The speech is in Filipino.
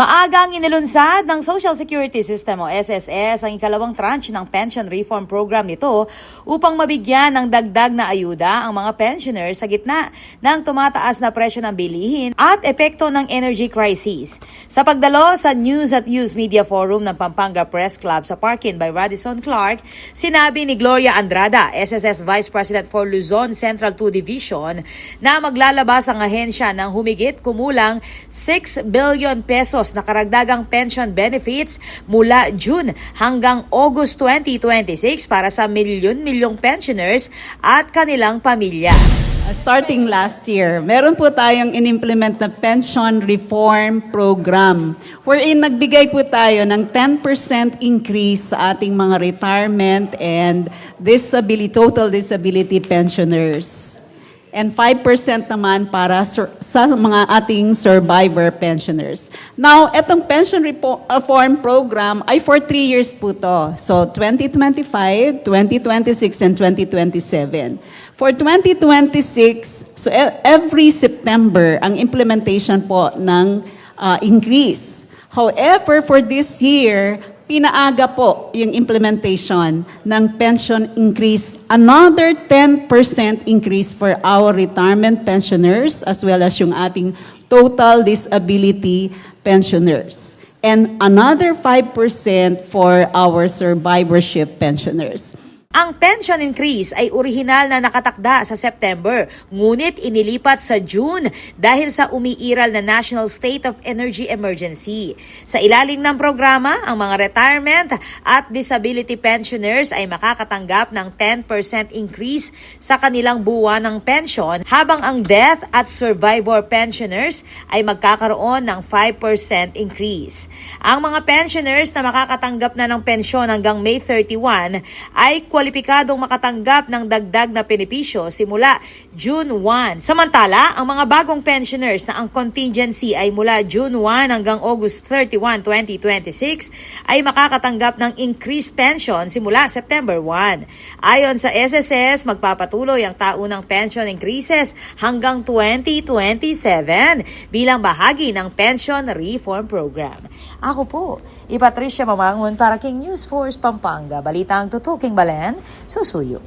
Maagang inilunsad ng Social Security System o SSS ang ikalawang tranche ng pension reform program nito upang mabigyan ng dagdag na ayuda ang mga pensioners sa gitna ng tumataas na presyo ng bilihin at epekto ng energy crisis. Sa pagdalo sa News at Use Media Forum ng Pampanga Press Club sa Parkin by Radisson Clark, sinabi ni Gloria Andrada, SSS Vice President for Luzon Central 2 Division, na maglalabas ang ahensya ng humigit kumulang 6 billion pesos na karagdagang pension benefits mula June hanggang August 2026 para sa milyon-milyong pensioners at kanilang pamilya. Starting last year, meron po tayong in-implement na pension reform program wherein nagbigay po tayo ng 10% increase sa ating mga retirement and total disability pensioners. And 5% naman para sa mga ating survivor pensioners. Now, itong pension reform program ay for 3 years po to. So, 2025, 2026, and 2027. For 2026, so every September, ang implementation po ng increase. However, for this year, pinaaga po yung implementation ng pension increase, another 10% increase for our retirement pensioners as well as yung ating total disability pensioners. And another 5% for our survivorship pensioners. Ang pension increase ay orihinal na nakatakda sa September, ngunit inilipat sa June dahil sa umiiral na National State of Energy Emergency. Sa ilalim ng programa, ang mga retirement at disability pensioners ay makakatanggap ng 10% increase sa kanilang buwan ng pension, habang ang death at survivor pensioners ay magkakaroon ng 5% increase. Ang mga pensioners na makakatanggap na ng pensyon hanggang May 31 ay kwalipikadong makatanggap ng dagdag na benepisyo simula June 1. Samantala, ang mga bagong pensioners na ang contingency ay mula June 1 hanggang August 31, 2026 ay makakatanggap ng increased pension simula September 1. Ayon sa SSS, magpapatuloy ang taunang pension increases hanggang 2027 bilang bahagi ng pension reform program. Ako po, Patricia Mamangon para King News Force Pampanga. Balita ang tutuking Balen, susuyo.